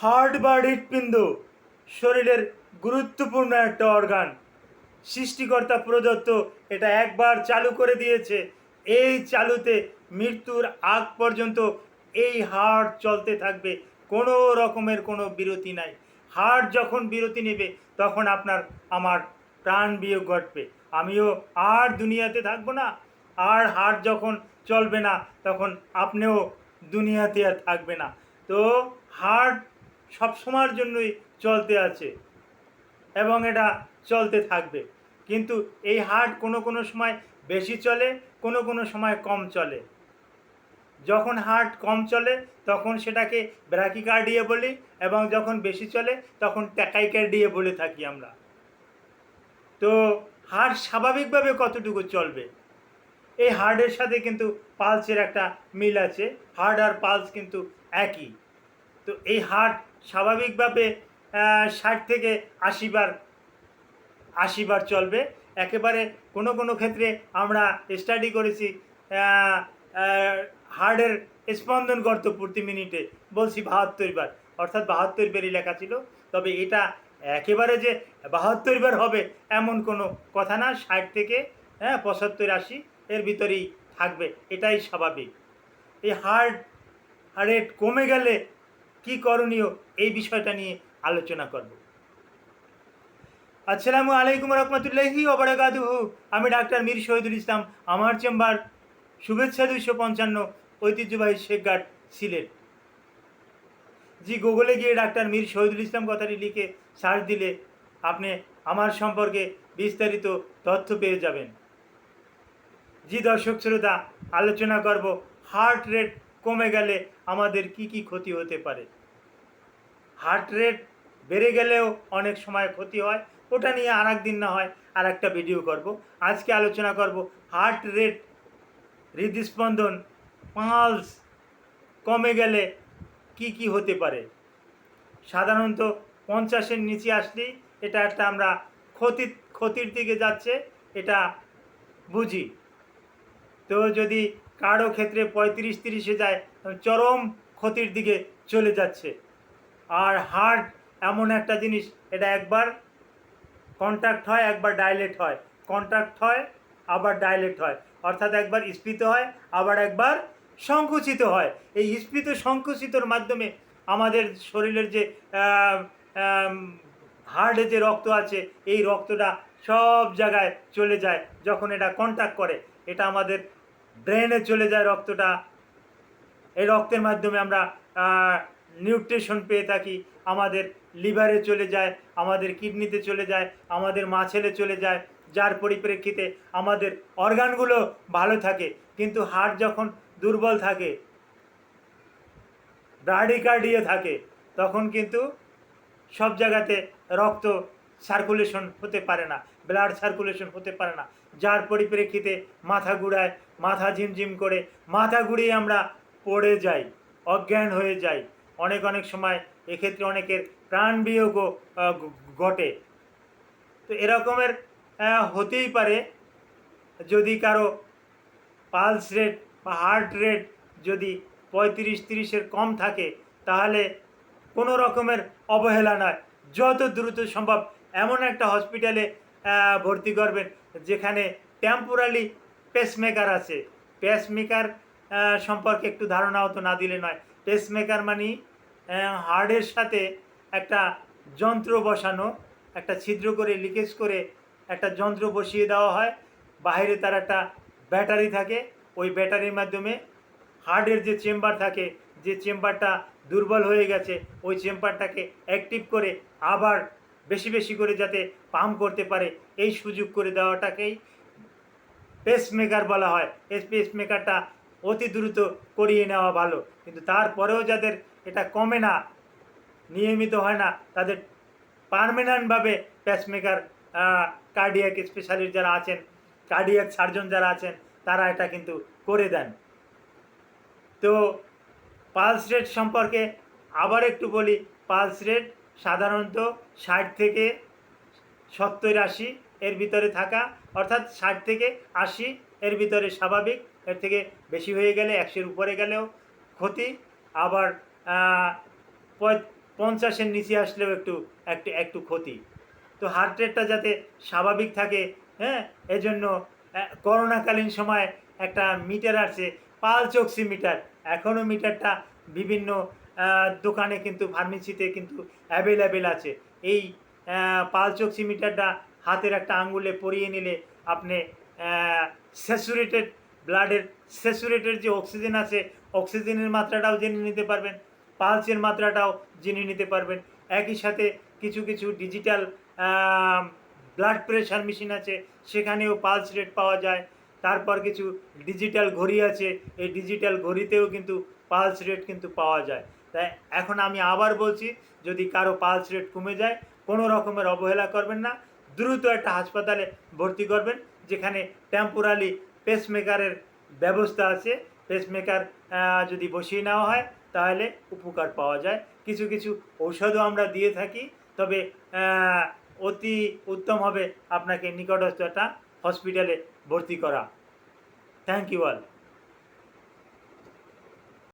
Heart বা হৃৎপিণ্ড শরীরের গুরুত্বপূর্ণ একটা অর্গান। সৃষ্টিকর্তা প্রদত্ত, এটা একবার চালু করে দিয়েছে। এই চালুতে মৃত্যুর আগ পর্যন্ত এই হার্ট চলতে থাকবে, কোনো রকমের কোনো বিরতি নাই। হার্ট যখন বিরতি নেবে তখন আপনার আমার প্রাণ বিয়োগ ঘটবে, আমিও আর দুনিয়াতে থাকবো না। আর হার্ট যখন চলবে না তখন আপনিও দুনিয়াতে আর থাকবে না। তো হার্ট সবসময়ের জন্যই চলতে আছে এবং এটা চলতে থাকবে। কিন্তু এই হার্ট কোনো কোনো সময় বেশি চলে, কোনো কোনো সময় কম চলে। যখন হার্ট কম চলে তখন সেটাকে ব্র্যাকিকার্ডিয়া বলি, এবং যখন বেশি চলে তখন ট্যাকাইকার্ডিয়া বলে থাকি আমরা। তো হার্ট স্বাভাবিকভাবে কতটুকু চলবে, এই হার্টের সাথে কিন্তু পালসের একটা মিল আছে। হার্ট আর পালস কিন্তু একই। তো এই হার্ট স্বাভাবিকভাবে 60 থেকে 80 বার চলবে একেবারে। কোনো কোনো ক্ষেত্রে আমরা স্টাডি করেছি হার্টের স্পন্দন করত প্রতি মিনিটে বলছি 72 বার, অর্থাৎ 72 বারই লেখা ছিল। তবে এটা একেবারে যে 72 বার হবে এমন কোনো কথা না। 60 থেকে 75 80 এর ভিতরেই থাকবে, এটাই স্বাভাবিক। এই হার্ট রেট কমে গেলে কি করণীয়, এই বিষয়টা নিয়ে আলোচনা করব। আসসালামু আলাইকুম রহমতুল্লাহি ওয়া বারাকাতুহু। আমি ডাক্তার মীর শহীদুল ইসলাম, আমার চেম্বার শুভেচ্ছা 255, ঐতিহ্যবাহী শেখঘাট, সিলেট। জি, গুগলে গিয়ে ডাক্তার মীর শহীদুল ইসলাম কথাটি লিখে সার্চ দিলে আপনি আমার সম্পর্কে বিস্তারিত তথ্য পেয়ে যাবেন। জি দর্শক শ্রোতা, আলোচনা করব হার্ট রেট কমে গেলে আমাদের কি কি ক্ষতি হতে পারে। হার্ট রেট বেড়ে গেলেও অনেক সময় ক্ষতি হয়, ওটা নিয়ে আর একদিন না হয় আর একটা ভিডিও করব। আজকে আলোচনা করব হার্ট রেট, হৃদস্পন্দন, পালস কমে গেলে কি কি হতে পারে। সাধারণত 50-এর নিচে আসলেই এটা একটা আমরা ক্ষতির দিকে যাচ্ছে, এটা বুঝি। তো যদি কারো ক্ষেত্রে 35-30-এ যায় চরম ক্ষতির দিকে চলে যাচ্ছে। আর হার্ট এমন একটা জিনিস, এটা একবার কন্ট্রাক্ট হয়, একবার ডাইলেট হয়, কন্ট্রাক্ট হয় আবার ডাইলেট হয়, অর্থাৎ একবার স্ফীত হয় আবার একবার সংকুচিত হয়। এই স্ফীত সংকুচিতর মাধ্যমে আমাদের শরীরের যে হার্টে যে রক্ত আছে, এই রক্তটা সব জায়গায় চলে যায়। যখন এটা কন্ট্যাক্ট করে, এটা আমাদের ব্রেনে চলে যায় রক্তটা। এই রক্তের মাধ্যমে আমরা নিউট্রিশন পেয়ে থাকি, আমাদের লিভারে চলে যায়, আমাদের কিডনিতে চলে যায়, আমাদের মাছেলে চলে যায়, যার পরিপ্রেক্ষিতে আমাদের অর্গানগুলো ভালো থাকে। কিন্তু হার্ট যখন দুর্বল থাকে, ব্রাডিকার্ডিয়া থাকে, তখন কিন্তু সব জায়গাতে রক্ত সার্কুলেশন হতে পারে না, ব্লাড সার্কুলেশন হতে পারে না, যার পরিপ্রেক্ষিতে মাথা ঘুরায়, মাথা ঝিমঝিম করে, মাথা ঘুরিয়ে আমরা পড়ে যাই, অজ্ঞান হয়ে যাই। অনেক সময় এক্ষেত্রে অনেকের প্রাণ বিয়োগও ঘটে। তো এরকমের হতেই পারে যদি কারো পালস রেট বা হার্ট রেট যদি 35-30-এর কম থাকে, তাহলে কোনো রকমের অবহেলা নয়, যত দ্রুত সম্ভব এমন একটা হসপিটালে ভর্তি করবেন যেখানে টেম্পোরারি পেসমেকার আছে। পেসমেকার সম্পর্কে একটু ধারণা হতো না দিলে নয়। পেসমেকার মানে হার্টের সাথে একটা যন্ত্র বসানো, একটা ছিদ্র করে লিকেজ করে একটা যন্ত্র বসিয়ে দেওয়া হয়। বাইরে তার একটা ব্যাটারি থাকে, ওই ব্যাটারির মাধ্যমে হার্টের যে চেম্বার থাকে, যে চেম্বারটা দুর্বল হয়ে গেছে, ওই চেম্বারটাকে অ্যাক্টিভ করে আবার বেশি বেশি করে যাতে পাম্প করতে পারে, এই সুযোগ করে দেওয়াটাকেই পেসমেকার বলা হয়। এই পেসমেকারটা অতি দ্রুত করিয়ে নেওয়া ভালো, কিন্তু তারপরেও যাদের এটা কমে না, নিয়মিত হয় না, তাদের পার্মানেন্টভাবে পেসমেকার, কার্ডিয়াক স্পেশালিস্ট যারা আছেন, কার্ডিয়াক সার্জন যারা আছেন, তারা এটা কিন্তু করে দেন। তো পালস রেট সম্পর্কে আবার একটু বলি। পালস রেট সাধারণত 60 থেকে 70-80 এর ভিতরে থাকা, অর্থাৎ 60 থেকে 80 এর ভিতরে স্বাভাবিক। এর থেকে বেশি হয়ে গেলে 100-এর উপরে গেলেও ক্ষতি। আবার 50-এর নিচে আসলেও একটু একটু একটু ক্ষতি। তো হার্ট রেটটা যাতে স্বাভাবিক থাকে, হ্যাঁ, এজন্য করোনাকালীন সময় একটা মিটার আছে, পালস অক্সিমিটার। এখনও মিটারটা বিভিন্ন দোকানে কিন্তু ফার্মেসিতে কিন্তু অ্যাভেলেবেল আছে। এই পালস অক্সিমিটারটা হাতের একটা আঙ্গুলে পরিয়ে নিলে আপনি স্যাচুরেটেড ব্লাডের স্যাচুরেটেড যে অক্সিজেন আছে, অক্সিজেনের মাত্রাটাও জেনে নিতে পারবেন, পালসের মাত্রাটাও জেনে নিতে পারবেন। একই সাথে কিছু কিছু ডিজিটাল ব্লাড প্রেশার মেশিন আছে, সেখানেও পালস রেট পাওয়া যায়। তারপর কিছু ডিজিটাল ঘড়ি আছে, এই ডিজিটাল ঘড়িতেও কিন্তু পালস রেট কিন্তু পাওয়া যায়। তাই এখন আমি আবার বলছি, যদি কারো পালস রেট কমে যায়, কোনো রকমের অবহেলা করবেন না, দ্রুত একটা হাসপাতালে ভর্তি করবেন, যেখানে টেম্পোরারি পেসমেকারের ব্যবস্থা আছে। পেসমেকার যদি বসিয়ে নেওয়া হয় তাহলে উপকার পাওয়া যায়। কিছু কিছু ঔষধও আমরা দিয়ে থাকি, তবে অতি উত্তম হবে আপনাকে নিকটস্থ একটা হসপিটালে ভর্তি করা। Thank you all.